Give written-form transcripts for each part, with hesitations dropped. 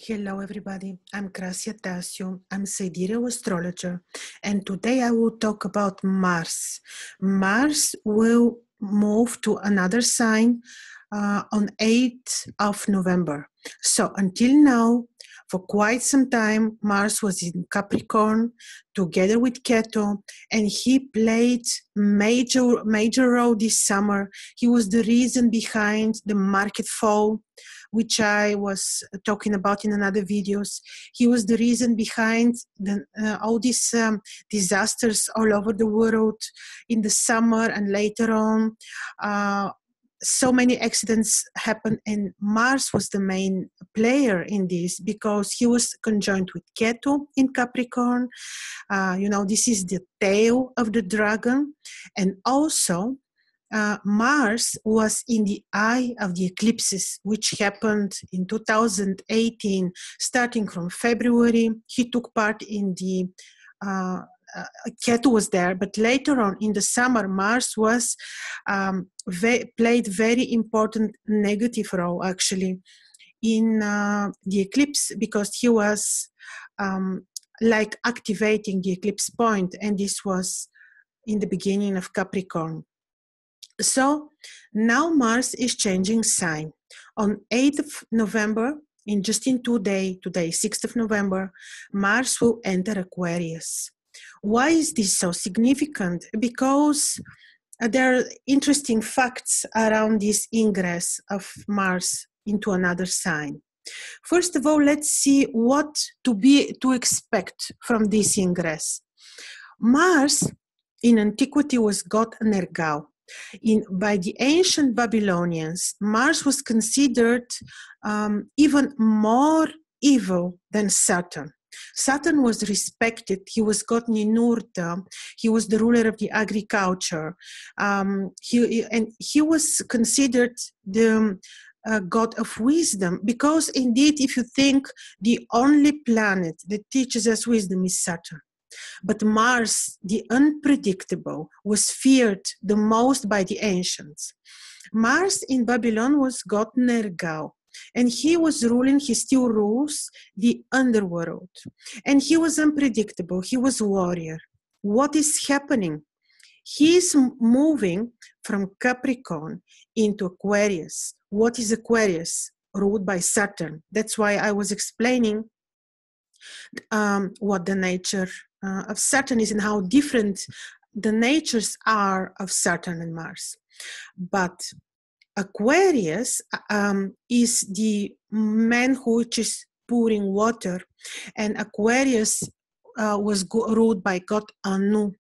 Hello everybody, I'm Krasi Attasio, I'm sidereal astrologer, and today I will talk about Mars. Mars will move to another sign on 8th of November. So until now, for quite some time, Mars was in Capricorn together with Ketu, and he played major role this summer. He was the reason behind the market fall, which I was talking about in another videos. He was the reason behind all these disasters all over the world in the summer and later on. So many accidents happened, and Mars was the main player in this because he was conjoined with Ketu in Capricorn. This is the tail of the dragon, and also Mars was in the eye of the eclipses, which happened in 2018, starting from February. He took part in the Ketu was there, but later on in the summer, Mars was played very important negative role actually in the eclipse, because he was like activating the eclipse point, and this was in the beginning of Capricorn. So now Mars is changing sign. On 8th of November, in 2 days, today, 6th of November, Mars will enter Aquarius. Why is this so significant? Because there are interesting facts around this ingress of Mars into another sign. First of all, let's see what to expect from this ingress. Mars in antiquity was god Nergal. By the ancient Babylonians, Mars was considered even more evil than Saturn. Saturn was respected. He was god Ninurta. He was the ruler of the agriculture. He was considered the god of wisdom, because indeed, if you think, the only planet that teaches us wisdom is Saturn. But Mars, the unpredictable, was feared the most by the ancients. Mars in Babylon was god Nergal, and he was ruling, he still rules the underworld. And he was unpredictable, he was warrior. What is happening? He's moving from Capricorn into Aquarius. What is Aquarius? Ruled by Saturn. That's why I was explaining what the nature of Saturn is and how different the natures are of Saturn and Mars. But Aquarius is the man which is pouring water, and Aquarius was ruled by god Anu,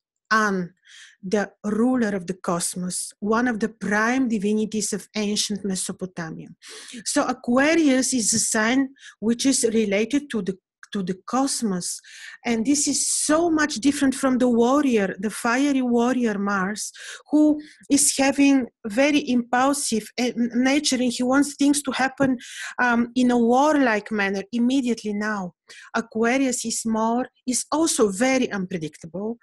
the ruler of the cosmos, one of the prime divinities of ancient Mesopotamia. So Aquarius is a sign which is related to the cosmos, and this is so much different from the warrior, the fiery warrior Mars, who is having very impulsive nature, and he wants things to happen in a warlike manner immediately now. Aquarius is also very unpredictable,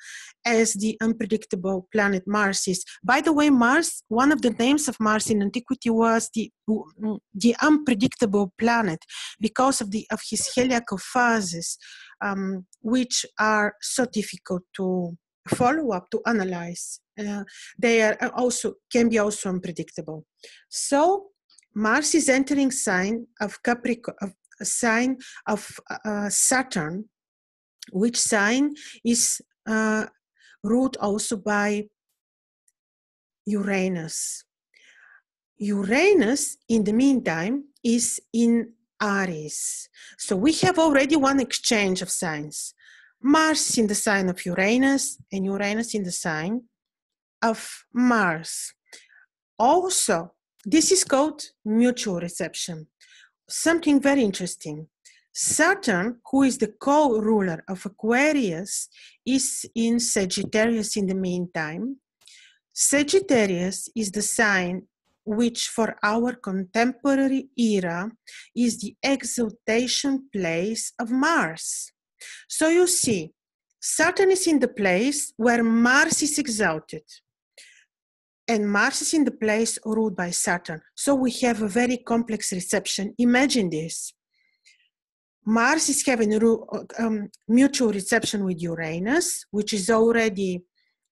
as the unpredictable planet Mars is. By the way, Mars, one of the names of Mars in antiquity was the unpredictable planet, because of his heliacal phases, which are so difficult to follow up, to analyze. They can be also unpredictable. So Mars is entering sign of Capricorn, a sign of Saturn, which sign is ruled also by Uranus. Uranus, in the meantime, is in Aries. So we have already one exchange of signs. Mars in the sign of Uranus, and Uranus in the sign of Mars. Also, this is called mutual reception. Something very interesting. Saturn, who is the co-ruler of Aquarius, is in Sagittarius in the meantime. Sagittarius is the sign which for our contemporary era is the exaltation place of Mars. So you see, Saturn is in the place where Mars is exalted, and Mars is in the place ruled by Saturn. So we have a very complex reception. Imagine this. Mars is having mutual reception with Uranus, which is already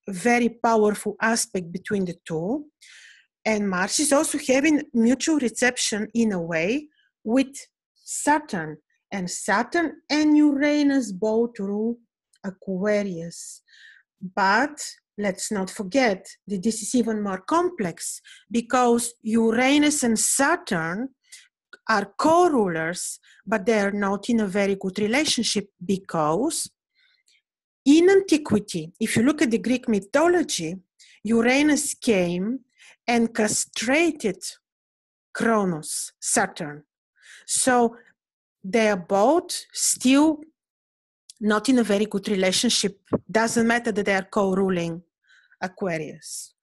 a very powerful aspect between the two. And Mars is also having mutual reception in a way with Saturn. And Saturn and Uranus both rule Aquarius. But let's not forget that this is even more complex because Uranus and Saturn are co-rulers, but they are not in a very good relationship because in antiquity, if you look at the Greek mythology, Uranus came and castrated Kronos, Saturn. So they are both still not in a very good relationship. Doesn't matter that they are co-ruling Aquarius.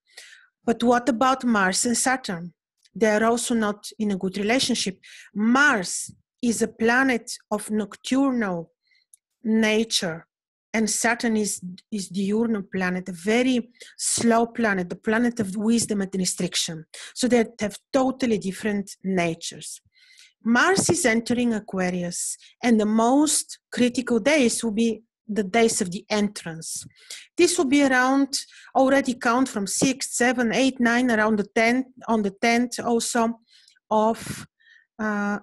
But what about Mars and Saturn? They are also not in a good relationship. Mars is a planet of nocturnal nature, and Saturn is the diurnal planet, a very slow planet, the planet of wisdom and restriction. So they have totally different natures. Mars is entering Aquarius, and the most critical days will be the days of the entrance. This will be around, already count from 6, 7, 8, 9, around the 10th, on the 10th also of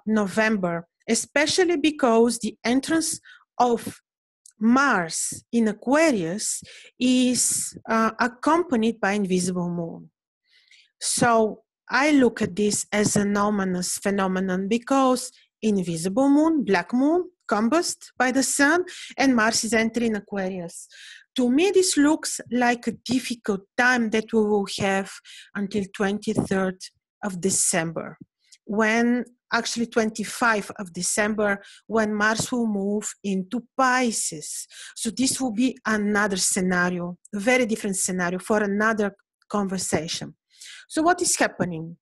November, especially because the entrance of Mars in Aquarius is accompanied by invisible moon. So I look at this as an ominous phenomenon because invisible moon, black moon, combust by the sun, and Mars is entering Aquarius. To me, this looks like a difficult time that we will have until 23rd of December, when actually 25th of December, when Mars will move into Pisces. So this will be another scenario, a very different scenario for another conversation. So what is happening?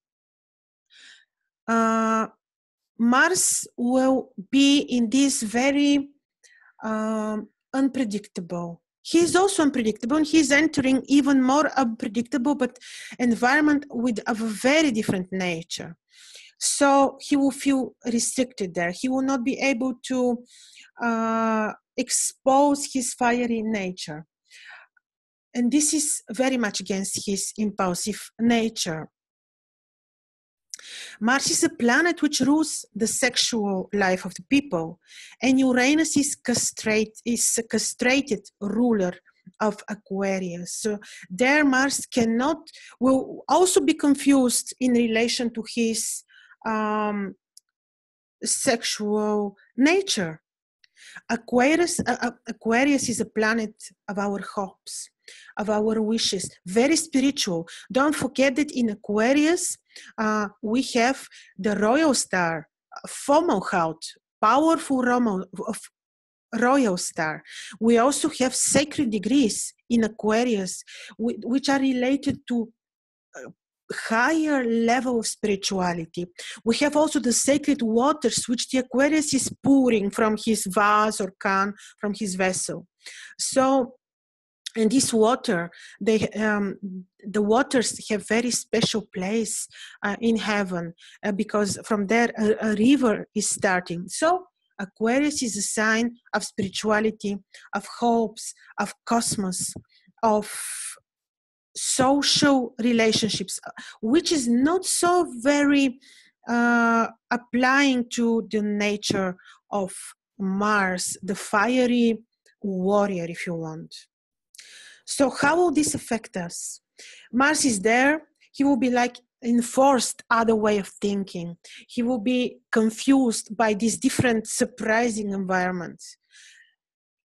Mars will be in this very unpredictable. He's also unpredictable, and he's entering even more unpredictable, but environment with of a very different nature. So he will feel restricted there. He will not be able to expose his fiery nature. And this is very much against his impulsive nature. Mars is a planet which rules the sexual life of the people, and Uranus is a castrated ruler of Aquarius. So there Mars will also be confused in relation to his sexual nature. Aquarius is a planet of our hopes, of our wishes, very spiritual. Don't forget that in Aquarius, we have the royal star, Fomalhaut, powerful royal star. We also have sacred degrees in Aquarius, which are related to higher level of spirituality. We have also the sacred waters which the Aquarius is pouring from his vase or can, from his vessel. So, and this water, the waters have very special place in heaven because from there a river is starting. So Aquarius is a sign of spirituality, of hopes, of cosmos, of social relationships, which is not so very applying to the nature of Mars, the fiery warrior, if you want. So how will this affect us? Mars is there. He will be like enforced other way of thinking. He will be confused by these different surprising environments.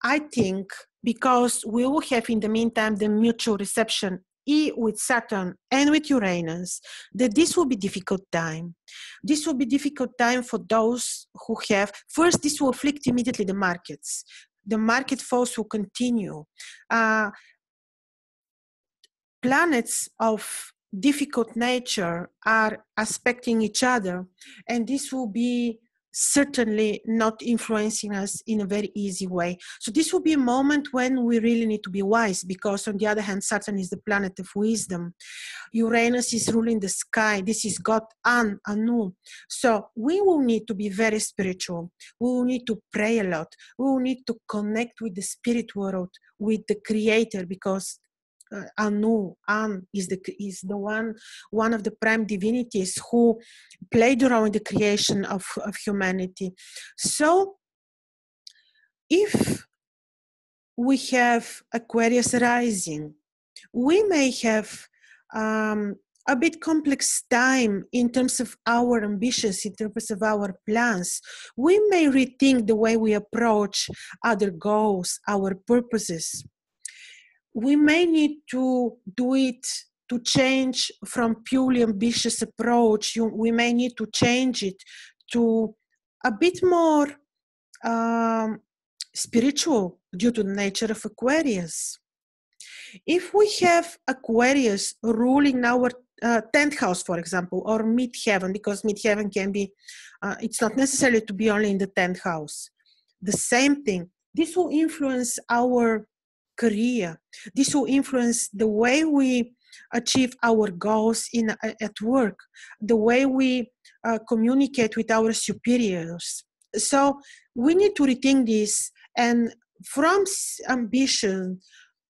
I think because we will have in the meantime the mutual reception with Saturn and with Uranus, that this will be difficult time. This will be difficult time for those who have, first this will afflict immediately the markets. The market falls will continue. Planets of difficult nature are aspecting each other, and this will be certainly not influencing us in a very easy way. So this will be a moment when we really need to be wise, because on the other hand, Saturn is the planet of wisdom. Uranus is ruling the sky. This is God, Anu. So we will need to be very spiritual. We will need to pray a lot. We will need to connect with the spirit world, with the creator, because Anu, An is the one of the prime divinities who played a role in the creation of humanity. So if we have Aquarius rising, we may have a bit complex time in terms of our ambitions, in terms of our plans. We may rethink the way we approach other goals, our purposes. We may need to do it to change from purely ambitious approach. We may need to change it to a bit more spiritual due to the nature of Aquarius. If we have Aquarius ruling our 10th house, for example, or midheaven, because midheaven can be, it's not necessarily to be only in the 10th house. The same thing. This will influence our career. This will influence the way we achieve our goals at work, the way we communicate with our superiors. So we need to rethink this, and from ambition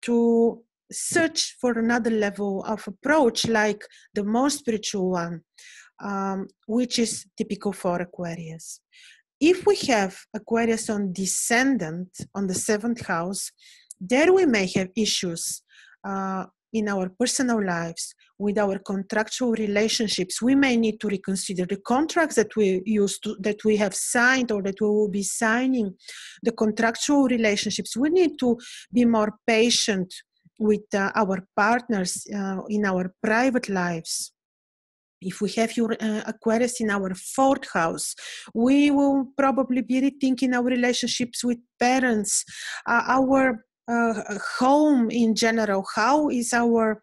to search for another level of approach, like the more spiritual one, which is typical for Aquarius. If we have Aquarius on descendant on the 7th house, there we may have issues in our personal lives, with our contractual relationships. We may need to reconsider the contracts that that we have signed, or that we will be signing. The contractual relationships, we need to be more patient with our partners in our private lives. If we have Aquarius in our 4th house, we will probably be rethinking our relationships with parents, our home in general. How is our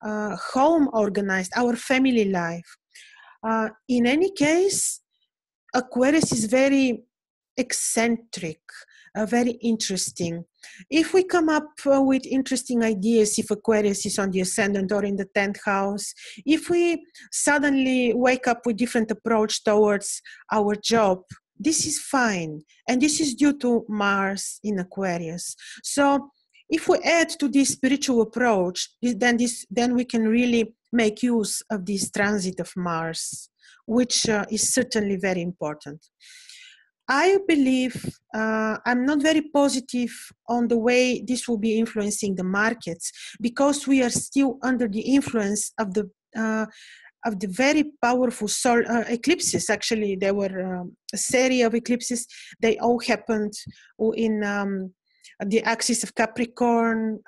home organized, our family life? In any case, Aquarius is very eccentric, very interesting. If we come up with interesting ideas, if Aquarius is on the ascendant or in the 10th house, if we suddenly wake up with different approach towards our job, this is fine. And this is due to Mars in Aquarius. So if we add to this spiritual approach, then we can really make use of this transit of Mars, which is certainly very important. I believe I'm not very positive on the way this will be influencing the markets, because we are still under the influence of the very powerful solar eclipses. Actually, there were a series of eclipses. They all happened in the axis of Capricorn,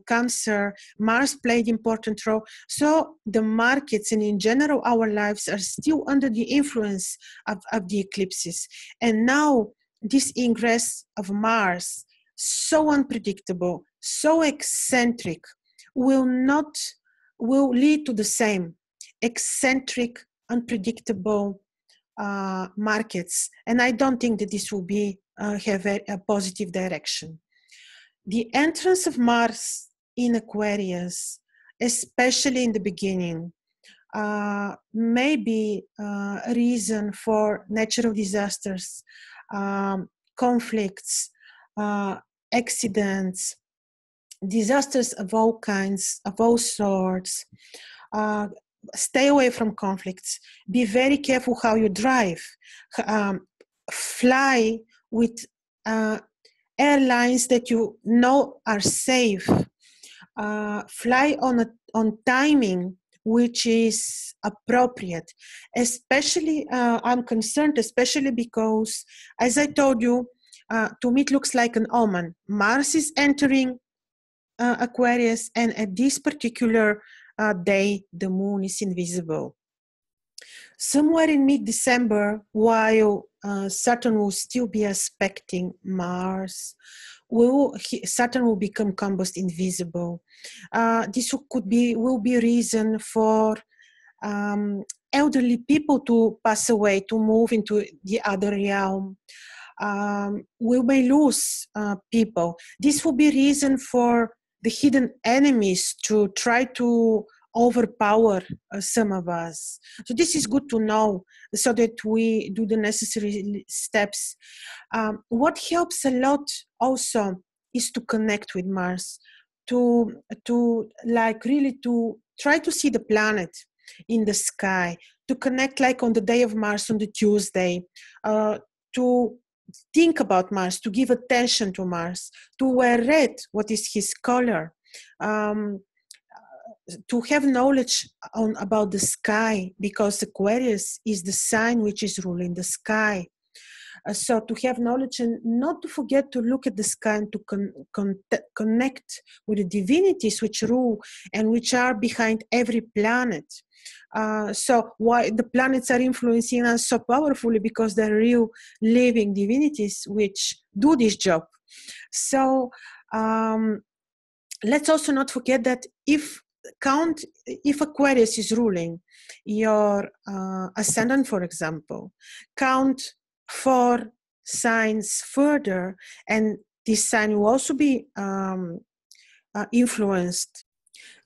Cancer. Mars played important role. So the markets and in general our lives are still under the influence of the eclipses. And now this ingress of Mars, so unpredictable, so eccentric, will lead to the same eccentric, unpredictable markets. And I don't think that this will be have a positive direction. The entrance of Mars in Aquarius, especially in the beginning, may be a reason for natural disasters, conflicts, accidents, disasters of all kinds, of all sorts. Stay away from conflicts. Be very careful how you drive. Fly with airlines that you know are safe. Fly on timing which is appropriate. Especially, I'm concerned, especially because, as I told you, to me it looks like an omen. Mars is entering Aquarius, and at this particular day, the moon is invisible. Somewhere in mid-December, while Saturn will still be aspecting Mars, Saturn will become combust invisible. This will be a reason for elderly people to pass away, to move into the other realm. We may lose people. This will be reason for the hidden enemies to try to overpower some of us. So this is good to know so that we do the necessary steps. What helps a lot also is to connect with Mars, to like really to try to see the planet in the sky, to connect like on the day of Mars on the Tuesday, to think about Mars, to give attention to Mars, to wear red, what is his color, to have knowledge about the sky, because Aquarius is the sign which is ruling the sky. So to have knowledge and not to forget to look at the sky and to connect with the divinities which rule and which are behind every planet. So why the planets are influencing us so powerfully? Because they're real living divinities which do this job. So let's also not forget that if Aquarius is ruling your ascendant, for example, count 4 signs further, and this sign will also be influenced.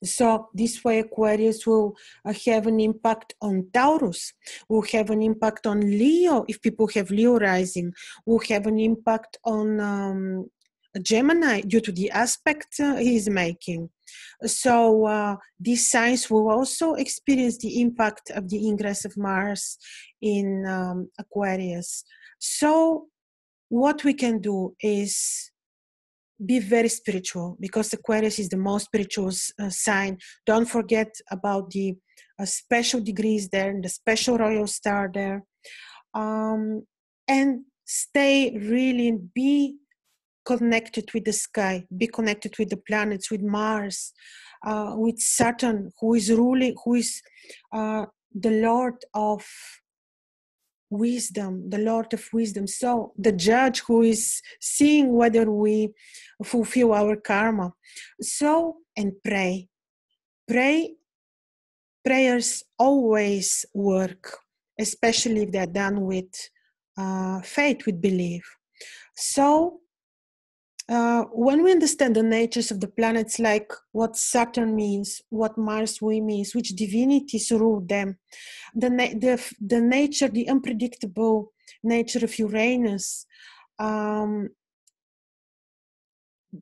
So this way Aquarius will have an impact on Taurus, will have an impact on Leo, if people have Leo rising, will have an impact on Gemini due to the aspect he is making. So these signs will also experience the impact of the ingress of Mars in Aquarius. So what we can do is be very spiritual, because Aquarius is the most spiritual sign. Don't forget about the special degrees there and the special royal star there. And stay really, be connected with the sky, be connected with the planets, with Mars, with Saturn, who is ruling, who is the Lord of wisdom, the Lord of wisdom. So the judge who is seeing whether we fulfill our karma. So, and pray. Prayers always work, especially if they're done with faith, with belief. So when we understand the natures of the planets, like what Saturn means, what Mars means, which divinities rule them, the nature, the unpredictable nature of Uranus,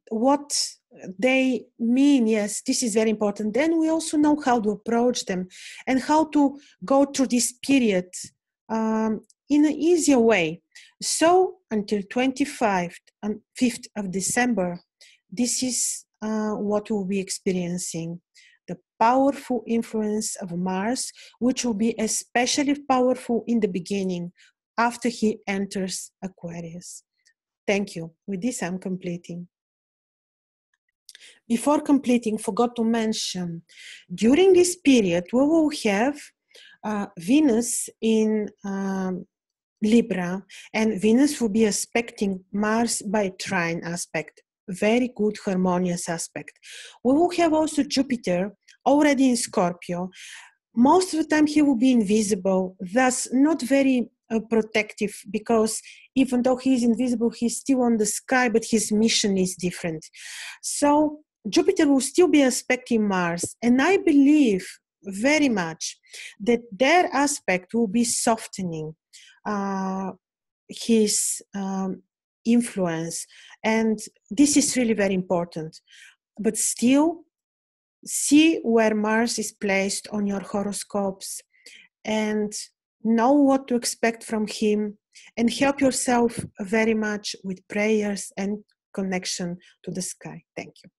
what they mean, yes, this is very important. Then we also know how to approach them and how to go through this period in an easier way. So until 25th and 5th of December, this is what we'll be experiencing. The powerful influence of Mars, which will be especially powerful in the beginning after he enters Aquarius. Thank you. With this, I'm completing. Before completing, forgot to mention, during this period, we will have Venus in Libra, and Venus will be aspecting Mars by trine aspect, very good harmonious aspect. We will have also Jupiter already in Scorpio. Most of the time he will be invisible, thus not very protective, because even though he is invisible, he's still on the sky, but his mission is different. So Jupiter will still be aspecting Mars, and I believe very much that their aspect will be softening his influence, and this is really very important. But still, see where Mars is placed on your horoscopes and know what to expect from him, and help yourself very much with prayers and connection to the sky. Thank you.